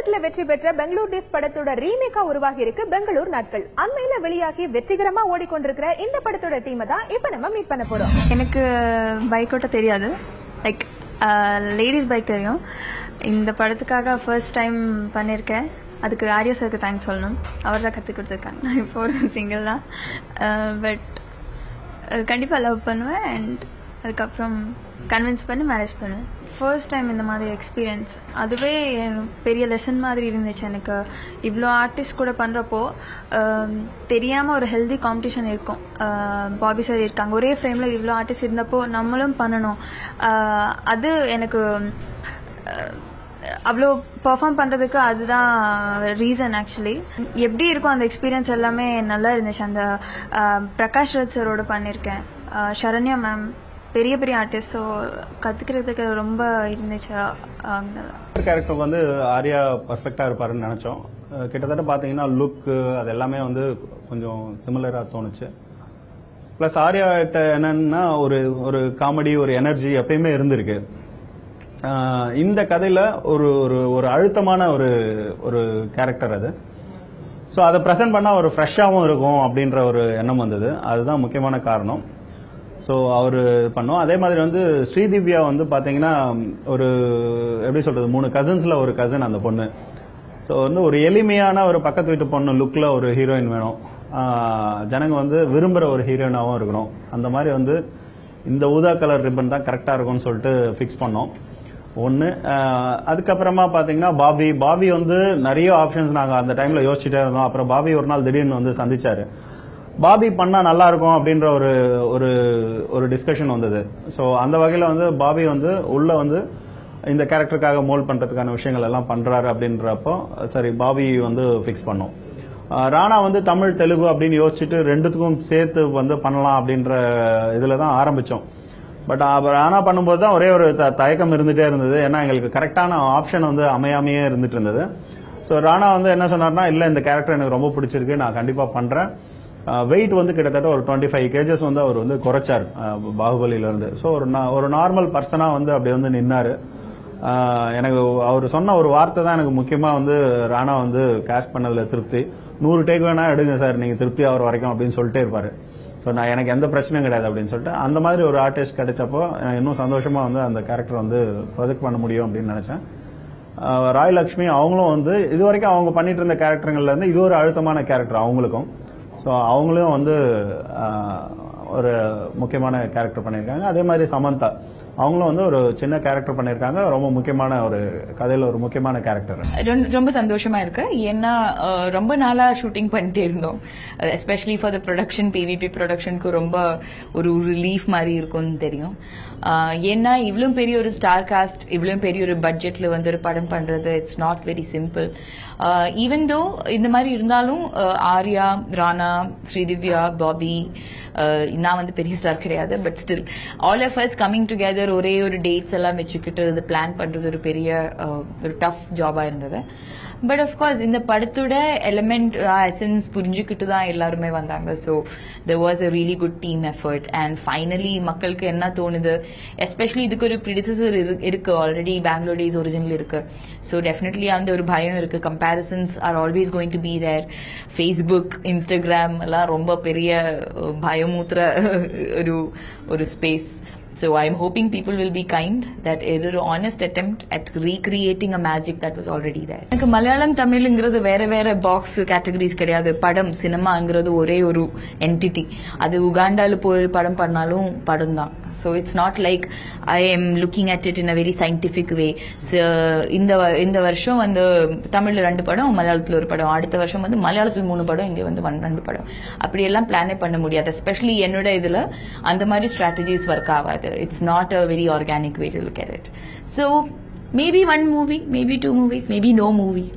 தமிழகத்துல வெற்றி பெற்ற பெங்களூர் டேஸ் படத்தோட ரீமேக்கா உருவாகி இருக்கு பெங்களூர் நாட்கள். அண்மையில வெளியாகி வெற்றிகரமா ஓடிக்கொண்டிருக்கிற இந்த படத்தோட டீமை தான் இப்ப நம்ம மீட் பண்ண போறோம். எனக்கு பைக் ஓட்ட தெரியாது, லைக் லேடிஸ் பைக் தெரியும். இந்த படத்துக்காக ஃபர்ஸ்ட் டைம் பண்ணியிருக்கேன். அதுக்கு ஆர்யா சாருக்கு தேங்க்ஸ் சொல்லணும், அவர் தான் கற்றுக் கொடுத்துருக்காங்க. நான் இப்போ ஒரு சிங்கிள் தான், பட் கண்டிப்பாக லவ் பண்ணுவேன் அண்ட் அதுக்கப்புறம் கன்வின்ஸ் பண்ணி மேரேஜ் பண்ணுவேன். ஃபர்ஸ்ட் டைம் இந்த மாதிரி எக்ஸ்பீரியன்ஸ், அதுவே பெரிய லெசன் மாதிரி இருந்துச்சு எனக்கு. இவ்வளோ ஆர்டிஸ்ட் கூட பண்ணுறப்போ தெரியாமல் ஒரு ஹெல்தி காம்படிஷன் இருக்கும். பாபி சார் இருக்காங்க, ஒரே ஃப்ரேமில் இவ்வளோ ஆர்டிஸ்ட் இருந்தப்போ நம்மளும் பண்ணணும். அது எனக்கு அவ்வளோ பர்ஃபார்ம் பண்ணுறதுக்கு அதுதான் ரீசன். ஆக்சுவலி எப்படி இருக்கும் அந்த எக்ஸ்பீரியன்ஸ் எல்லாமே நல்லா இருந்துச்சு. அந்த பிரகாஷ் ராஜ் சாரோட பண்ணியிருக்கேன், சரண்யா மேம் பெரிய பெரிய ஆர்டிஸ்ட், ஸோ கற்றுக்கிறதுக்கு ரொம்ப இருந்துச்சு. கேரக்டருக்கு வந்து ஆர்யா பர்ஃபெக்டாக இருப்பாருன்னு நினச்சோம். கிட்டத்தட்ட பார்த்தீங்கன்னா லுக்கு அது எல்லாமே வந்து கொஞ்சம் சிமிலராக தோணுச்சு. ப்ளஸ் ஆர்யா கிட்ட என்னன்னா ஒரு ஒரு காமெடி, ஒரு எனர்ஜி எப்பயுமே இருந்திருக்கு. இந்த கதையில் ஒரு ஒரு அழுத்தமான ஒரு ஒரு கேரக்டர் அது. ஸோ அதை ப்ரெசென்ட் பண்ணால் ஒரு ஃப்ரெஷ்ஷாகவும் இருக்கும் அப்படின்ற ஒரு எண்ணம் வந்தது. அதுதான் முக்கியமான காரணம். ஸோ அவர் பண்ணோம். அதே மாதிரி வந்து ஸ்ரீதிவ்யா வந்து பார்த்தீங்கன்னா ஒரு எப்படி சொல்கிறது, 3 கசின்ஸில் ஒரு கசின் அந்த பொண்ணு. ஸோ வந்து ஒரு எளிமையான ஒரு பக்கத்து வீட்டு பொண்ணு லுக்கில் ஒரு ஹீரோயின் வேணும், ஜனங்க வந்து விரும்புகிற ஒரு ஹீரோயினாகவும் இருக்கணும். அந்த மாதிரி வந்து இந்த ஊதா கலர் ரிப்பன் தான் கரெக்டாக இருக்கும்னு சொல்லிட்டு ஃபிக்ஸ் பண்ணோம் ஒன்று. அதுக்கப்புறமா பார்த்தீங்கன்னா பாபி வந்து நிறைய ஆப்ஷன்ஸ் நாங்கள் அந்த டைமில் யோசிச்சுட்டே இருந்தோம். அப்புறம் பாபி ஒரு நாள் திடீர்னு வந்து சந்திச்சாரு. பாபி பண்ணா நல்லா இருக்கும் அப்படின்ற ஒரு ஒரு ஒரு டிஸ்கஷன் வந்தது. ஸோ அந்த வகையில் வந்து பாபி வந்து உள்ள வந்து இந்த கேரக்டருக்காக மோல்ட் பண்ணுறதுக்கான விஷயங்கள் எல்லாம் பண்ணுறாரு அப்படின்றப்போ சரி பாபி வந்து ஃபிக்ஸ் பண்ணோம். ராணா வந்து தமிழ் தெலுங்கு அப்படின்னு யோசிச்சுட்டு ரெண்டுத்துக்கும் சேர்த்து வந்து பண்ணலாம் அப்படின்ற இதில் தான் ஆரம்பித்தோம். பட் ராணா பண்ணும்போது தான் ஒரே ஒரு தயக்கம் இருந்துகிட்டே இருந்தது. ஏன்னா எங்களுக்கு கரெக்டான ஆப்ஷன் வந்து அமையாமையே இருந்துட்டு இருந்தது. ஸோ ராணா வந்து என்ன சொன்னார்னா, இல்லை இந்த கேரக்டர் எனக்கு ரொம்ப பிடிச்சிருக்கு, நான் கண்டிப்பாக பண்ணுறேன். வெயிட் வந்து கிட்டத்தட்ட ஒரு 25 kgs வந்து அவர் வந்து குறைச்சார் பாகுபலியிலேருந்து. ஸோ ஒரு நார்மல் பர்சனாக வந்து அப்படி வந்து நின்னார். எனக்கு அவர் சொன்ன ஒரு வார்த்தை தான் எனக்கு முக்கியமாக வந்து ராணா வந்து கேஷ் பண்ணதில் திருப்தி. 100 டேக் வேணா எடுங்க சார், நீங்கள் திருப்தி ஆகிற வரைக்கும் அப்படின்னு சொல்லிட்டே இருப்பார். ஸோ நான் எனக்கு எந்த பிரச்சனையும் கிடையாது அப்படின்னு சொல்லிட்டு அந்த மாதிரி ஒரு ஆர்டிஸ்ட் கிடைச்சப்போ இன்னும் சந்தோஷமாக வந்து அந்த கேரக்டர் வந்து ப்ரொஜெக்ட் பண்ண முடியும் அப்படின்னு நினச்சேன். ராயலக்ஷ்மி அவங்களும் வந்து இது வரைக்கும் அவங்க பண்ணிட்டு இருந்த கேரக்டருங்கள்லேருந்து இது ஒரு அழுத்தமான கேரக்டர் அவங்களுக்கும். ஸோ அவங்களும் வந்து ஒரு முக்கியமான கேரக்டர் பண்ணியிருக்காங்க. அதே மாதிரி சமந்தா அவங்களும் வந்து ஒரு சின்ன கேரக்டர் பண்ணியிருக்காங்க, ரொம்ப முக்கியமான ஒரு கதையில் ஒரு முக்கியமான கேரக்டர். ரொம்ப சந்தோஷமா இருக்கு. ஏன்னா ரொம்ப நாளா ஷூட்டிங் பண்ணிட்டே இருந்தோம். Especially for the production, PVP ப்ரொடக்ஷனுக்கு ரொம்ப ஒரு ரிலீஃப் மாதிரி இருக்கும்னு தெரியும். ஏன்னா இவ்வளோ பெரிய ஒரு ஸ்டார் காஸ்ட், இவ்வளோ பெரிய ஒரு பட்ஜெட்ல வந்து ஒரு படம் பண்றது it's not very simple. Even though இந்த மாதிரி இருந்தாலும் ஆர்யா, ராணா, ஸ்ரீதிவ்யா, பாபி, நான் வந்து பெரிய ஸ்டார் கிடையாது, but still all of us coming together ஒரே ஒரு டேட்ஸ் எல்லாம் வச்சுக்கிட்டு இது பிளான் பண்றது ஒரு பெரிய ஒரு டஃப் ஜாபா இருந்தது. பட் அஃப்கோர்ஸ் இந்த படத்தோட எலிமெண்ட் எசன்ஸ் புரிஞ்சுக்கிட்டு தான் எல்லாருமே வந்தாங்க. So there was a really good team effort and finally மக்களுக்கு என்ன தோணுது, எஸ்பெஷலி இதுக்கு ஒரு ப்ரிடிசஸர் இருக்கு ஆல்ரெடி, பெங்களூர் டேஸ் ஒரிஜினல் இருக்கு. ஸோ டெஃபினெட்லி அந்த ஒரு பயம் இருக்கு. Comparisons are always going to be there. Facebook, Instagram எல்லாம் ரொம்ப பெரிய பயமூத்துற ஒரு space. So I'm hoping people will be kind, that it is an honest attempt at recreating a magic that was already there. எனக்கு மலையாளம் தமிழ்ங்கிறது வேற box categories கிடையாது. படம் சினிமாங்கிறது ஒரே ஒரு என்டிட்டி. அது உகாண்டால போய் படம் பண்ணாலும் படம் தான். So it's not like I am looking at it in a very scientific way. So இந்த வருஷம் வந்து தமிழ்ல 2 படம், மலையாளத்துல ஒரு படம், அடுத்த வருஷம் வந்து மலையாளத்துல 3 படம், இங்க வந்து 2 படம். அப்படி எல்லாம் பிளானே பண்ண முடியாது. எஸ்பெஷலி என்னோட இதுல அந்த மாதிரி ஸ்ட்ராட்டஜிஸ் ஒர்க் ஆகாது. It's not a very organic way to look at it. So maybe 1 movie, maybe 2 movies, maybe no movie.